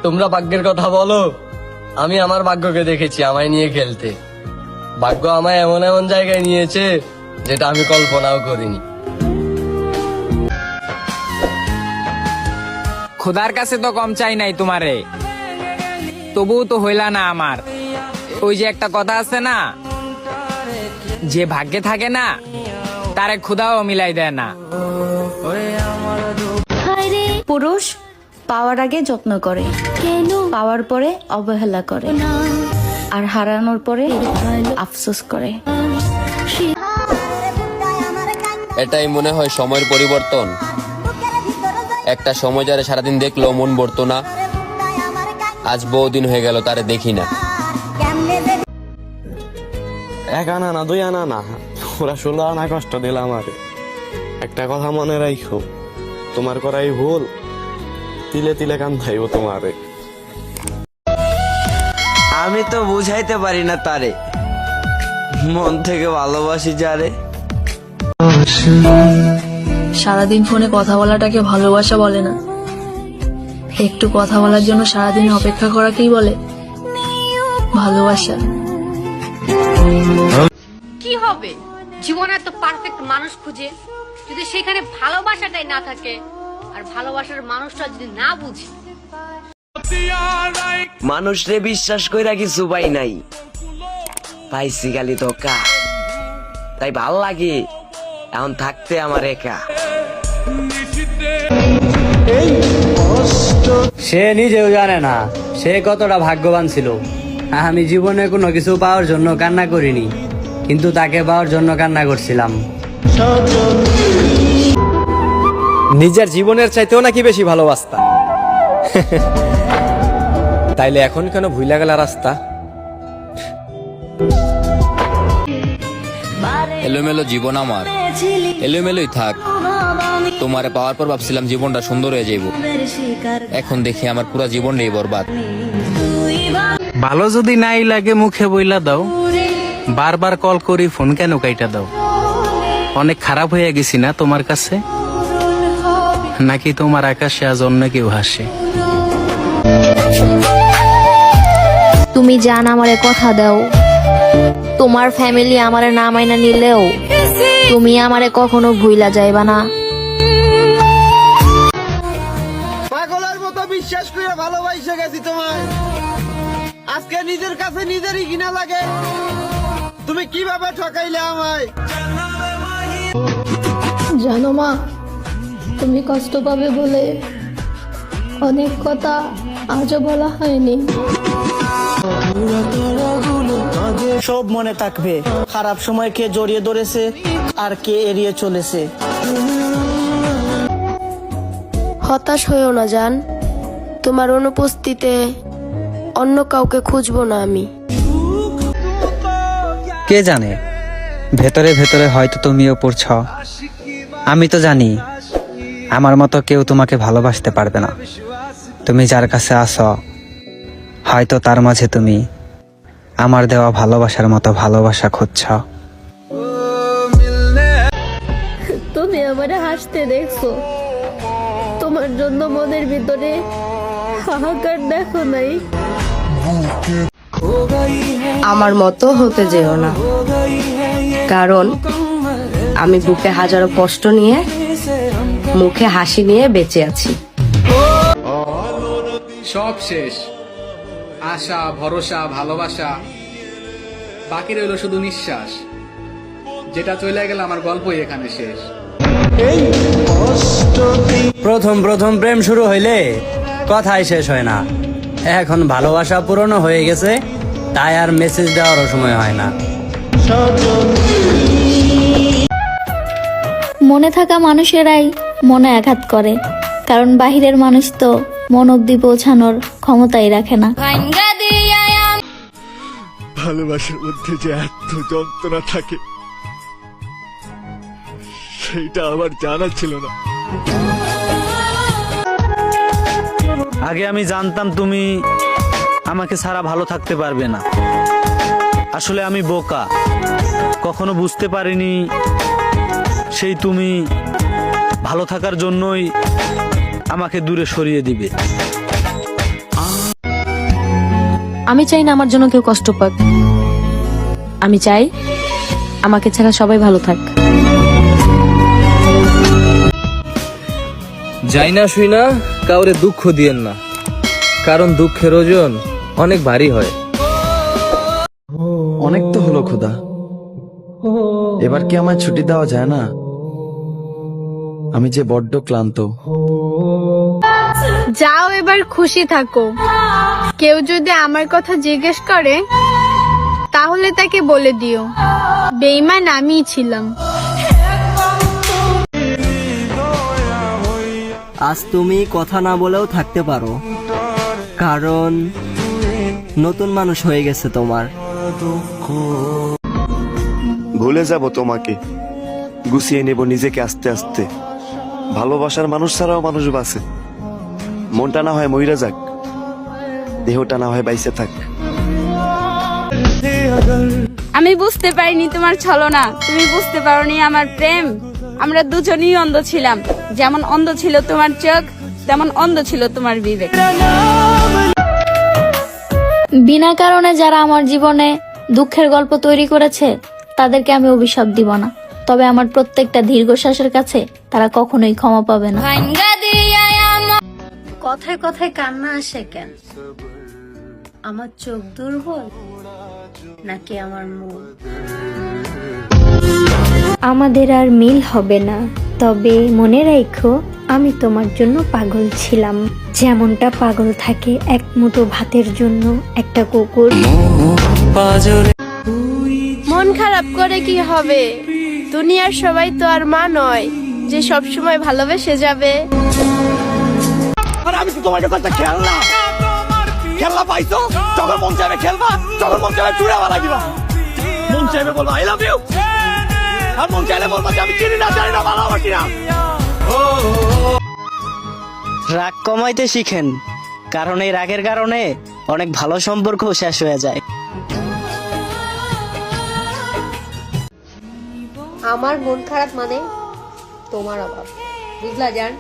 তোমরা ভাগ্যের কথা বলো, আমি আমার ভাগ্যকে দেখেছি আমায় নিয়ে খেলতে। ভাগ্য আমায় এমন এমন জায়গায় নিয়েছে যেটা আমি কল্পনাও করিনি। খোদার কাছে তো কম চাই নাই তোমারে, তবুও তো হইলা না আমার। ওই যে একটা কথা আছে না, যে ভাগ্যে থাকে না তারে খোদাও মিলাই দেয় না। পুরুষ পাওয়ার আগে যত্ন করে, কেন পাওয়ার পরে অবহেলা করে, আর হারানোর পরে আফসোস করে। এটাই মনে হয় সময়ের পরিবর্তন। একটা সময় যারা সারাদিন দেখলো মন ভরতো না, আজ বহুদিন হয়ে গেল তারে দেখি না। এক আনা না, দুই আনা না, ওরা 16 আনা কষ্ট দিল আমারে। একটা কথা মনে রাখো, তোমার করাই ভুল তিলে তিলে কান্দাইব তোমারে। আমি তো বুঝাইতে পারি না তারে, মন থেকে ভালোবাসি যারে। সারাদিন ফোনে কথা বলাটাকে ভালোবাসা বলে না, একটু কথা বলার জন্য সারাদিন অপেক্ষা করাকেই বলে ভালোবাসা। কি হবে জীবনে এত পারফেক্ট মানুষ খুঁজে, যদি সেখানে ভালোবাসাটাই না থাকে, আর ভালোবাসার মানুষটা যদি না বুঝি। মানুষরে বিশ্বাস কইরা কিছু পাই নাই, পাইছি খালি ধোকা। তাই ভাল লাগে এখন থাকতে আমার একা। সে নিজেও জানে না সে কতটা ভাগ্যবান ছিল। আমি জীবনে কোনো কিছু পাওয়ার জন্য কান্না করিনি, কিন্তু তাকে পাওয়ার জন্য কান্না করছিলাম। নিজের জীবনের চাইতেও নাকি বেশি ভালোবাসতা। তাইলে এখন কেন ভুইলা গেলা রাস্তা? এলোমেলো জীবন আমার, এলোমেলোই থাক। তোমারে পাওয়ার পর ভাবছিলাম জীবনটা সুন্দর হয়ে যাইব, এখন দেখি আমার পুরো জীবনটাই বরবাদ। ভালো যদি নাই লাগে মুখে বইলা দাও, বারবার কল করি ফোন কেন কাইটা দাও? অনেক খারাপ হয়ে গেছি না তোমার কাছে, নাকি তোমার আকাশে আজ অন্য কেউ হাসে? তুমি জান আমারে কথা দাও, তোমার ফ্যামিলি আমারে না মাইনা নিলেও তুমি আমারে কখনো ভুইলা যাইবা না। পাগলের মতো বিশ্বাস করে ভালোবাসে গেছি তোমায়, আজকে নিজের কাছে নিজেরই ঘৃণা লাগে। তুমি কিভাবে ঠকাইলে আমায়? জানো মা, তুমি কষ্ট পাবে বলে অনেক কথা আজও বলা হয়নি। সব মনে থাকবে, খারাপ সময় কে জড়িয়ে ধরেছে আর কে এড়িয়ে চলেছে। হতাশ হয়েও না জান, তোমার অনুপস্থিতিতে অন্য কাউকে খুঁজবো না আমি। কে জানে ভেতরে ভেতরে হয়তো তুমিও পড়ছ। আমি তো জানি আমার মতো কেউ তোমাকে ভালোবাসতে পারবে না। তুমি যার কাছে আসো হয়তো তার মাঝে তুমি আমার দেওয়া ভালোবাসার মতো ভালোবাসা খুঁজছ। তুমি আমারে হাসতে দেখছো, তোমার জন্য মনের ভিতরে হাহাকার দেখো নাই। আমার মতো হতে যেও না, কারণ আমি বুকে হাজারো কষ্ট নিয়ে মুখে হাসি নিয়ে বেঁচে আছি। সব শেষ, আশা, ভরসা, ভালোবাসা, বাকি রইল শুধু নিঃশ্বাস। যেটা চলে গেল আমার গল্পই এখানে শেষ। প্রথম প্রথম প্রেম শুরু হইলে কথাই শেষ হয় না। এখন ভালোবাসা পুরনো হয়ে গেছে, তাই আর মেসেজ দেওয়ারও সময় হয় না। মনে থাকা মানুষেরাই মনে আঘাত করে, কারণ বাহিরের মানুষ তো মন অব্দি পৌঁছানোর ক্ষমতাই রাখে না। ভালোবাসার মধ্যে যে এত যন্ত্রণা থাকে সেইটা আমার জানা ছিল না। আগে আমি জানতাম তুমি আমাকে ছাড়া ভালো থাকতে পারবে না। আসলে আমি বোকা, কখনো বুঝতে পারিনি সেই তুমি ভালো থাকার জন্যই আমাকে দূরে সরিয়ে দিবে। আমি চাই না আমার জন্য কেউ কষ্ট পাক। আমি চাই আমাকে ছাড়া সবাই ভালো থাক। যাই না শুই না কাউরে দুঃখ দিয়েন না, কারণ দুঃখের ওজন অনেক ভারী হয়। অনেক তো হলো খোদা, এবার কি আমায় ছুটি দেওয়া যায় না? আমি যে বড্ড ক্লান্ত। যাও এবার খুশি থাকো। কেউ যদি আমার কথা জিজ্ঞেস করে তাহলে তাকে বলে দিও বেঈমান আমিই ছিলাম। আজ তুমি কথা না বলেও থাকতে পারো, কারণ নতুন মানুষ হয়ে গেছে তোমার। ভুলে যাব তোমাকে, গুছিয়ে নেব নিজেকে আস্তে আস্তে। ভালোবাসার মানুষ ছাড়াও মানুষ বাঁচে। মনটা না হয় মইরা যাক, দেহটা না হয় বাইসে থাক। আমি বুঝতে পারিনি তোমার ছলনা, তুমি বুঝতে পারোনি আমার প্রেম। আমরা দুজনেই অন্ধ ছিলাম, যেমন অন্ধ ছিল তোমার চোখ তেমন অন্ধ ছিল তোমার বিবেক। বিনা কারণে যারা আমার জীবনে দুঃখের গল্প তৈরি করেছে তাদেরকে আমি অভিশাপ দিব না, তবে আমার প্রত্যেকটা দীর্ঘশ্বাসের কাছে তারা কখনোই ক্ষমা পাবে না। কথায় কথায় কান্না আসে কেন? আমার চোখ দুর্বল নাকি আমার মন? আমাদের আর মিল হবে না, তবে মনে রাখো আমি তোমার জন্য পাগল ছিলাম, যেমনটা পাগল থাকে এক মুঠো ভাতের জন্য একটা কুকুর। মন খারাপ করে কি হবে? দুনিয়ার সবাই তো আর মা নয় যে সব সময় ভালোবেসে যাবে। আমি তো তোমার কাছে খেলনা খেলনা পাইছো, যখন মন চাইবে খেলবা, যখন মন চাইবে চুড়া মারা দিবা। মন চাইবে বলবা আই লাভ ইউ, আর মন চাইলে বলবা যে আমি চিনি না জানি না ভালোবাসি না। রাগ কমাইতে শিখেন, কারণ এই রাগের কারণে অনেক ভালো সম্পর্ক শেষ হয়ে যায়। আমার মন খারাপ মানে তোমার অভাব, বুঝলা জান?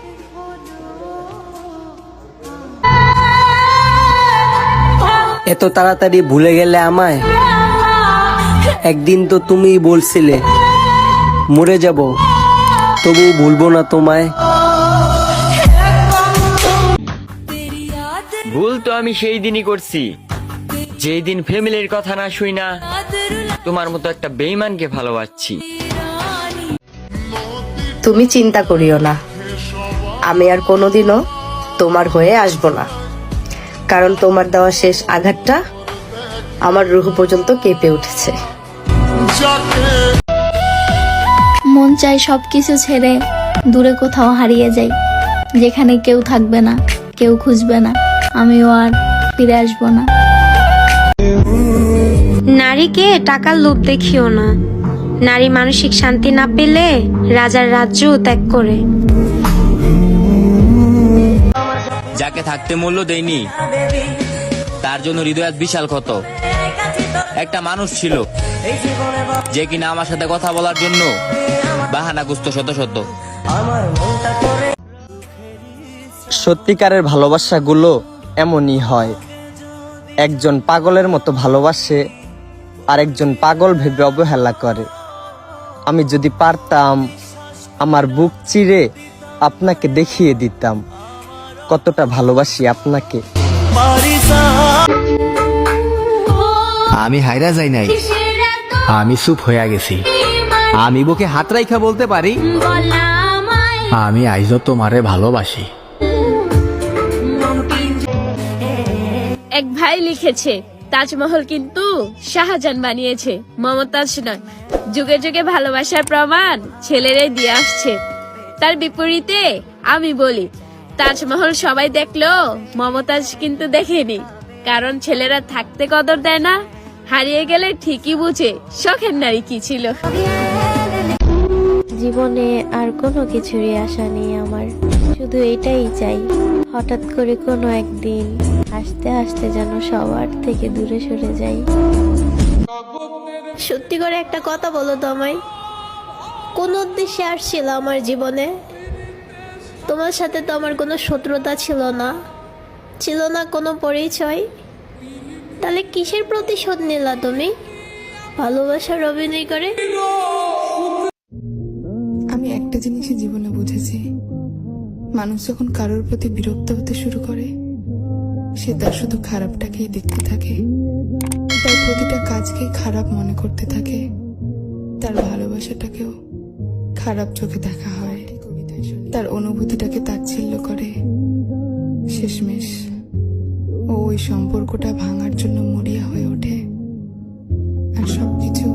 এত তাড়াতাড়ি ভুলে গেলে আমায়? একদিন তো তুমি বলছিলে মরে যাব, তবু ভুলবো না তোমায়। ভুল তো আমি সেই দিনই করছি যেই দিন ফ্যামিলির কথা না শুই না তোমার মতো একটা বেঈমানকে ভালোবাসছি। তুমি চিন্তা করিও না, আমি আর কোনোদিনও তোমার হয়ে আসবো না, কারণ তোমার দেওয়া শেষ আঘাতটা আমার রুহ পর্যন্ত কেঁপে উঠেছে। মন চাই সবকিছু ছেড়ে দূরে কোথাও হারিয়ে যাই, যেখানে কেউ থাকবে না, কেউ খুঁজবে না, আমিও আর ফিরে আসবো না। নারীকে টাকার লোভ দেখিও না, নারী মানসিক শান্তি না পেলে রাজার রাজ্য ত্যাগ করে। যাকে থাকতে মূল্য দেয়নি তার জন্য হৃদয় আজ বিশাল ক্ষত। একটা মানুষ ছিল যে কিনা আমার সাথে কথা বলার জন্য বাহানা গুস্ত শত শত। সত্যিকারের ভালোবাসাগুলো এমনই হয়, একজন পাগলের মতো ভালোবাসে আর একজন পাগল ভেবে অবহেলা করে। আমি যদি পারতাম আমার বুক চিরে আপনাকে দেখিয়ে দিতাম কতটা ভালোবাসি আপনাকে। আমি হাইরা যাই নাই, আমি চুপ হইয়া গেছি। আমি বুকে হাত রাইখা বলতে পারি আমি আইজো তোমারে ভালোবাসি। এক ভাই লিখেছে তাজমহল কিন্তু শাহজাহান বানিয়েছে, মমতাজ নয়। যুগে যুগে ভালোবাসার প্রমাণ ছেলেরাই দিয়ে আসছে। তার বিপরীতে আমি বলি তাজমহল সবাই দেখলো, মমতাজ কিন্তু দেখেনি, কারণ ছেলেরা থাকতে কদর দেয় না, হারিয়ে গেলে ঠিকই বুঝে শখের নারী কি ছিল। জীবনে আর কোনো কিছুরই আশা নেই আমার, শুধু এটাই চাই হঠাৎ করে কোনো একদিন হাসতে হাসতে যেন সবার থেকে দূরে সরে যাই। সত্যি করে একটা কথা বলো তো আমায়, কোন উদ্দেশ্যে আসছিল আমার জীবনে? তোমার সাথে তো আমার কোনো শত্রুতা ছিল না, ছিল না কোনো পরিচয়। তাহলে কিসের প্রতিশোধ নিলা তুমি ভালোবাসার অভিনয় করে? আমি একটা জিনিসই জীবনে বুঝেছি, মানুষ যখন কারোর প্রতি বিরক্ত হতে শুরু করে সে তার শুধু খারাপটাকেই দেখতে থাকে, তার প্রতিটা কাজকেই খারাপ মনে করতে থাকে, তার ভালোবাসাটাকেও খারাপ চোখে দেখা হয়, তার অনুভূতিটাকে তাচ্ছিল্য করে। শেষমেশ ও ওই সম্পর্কটা ভাঙার জন্য মরিয়া হয়ে ওঠে আর সবকিছু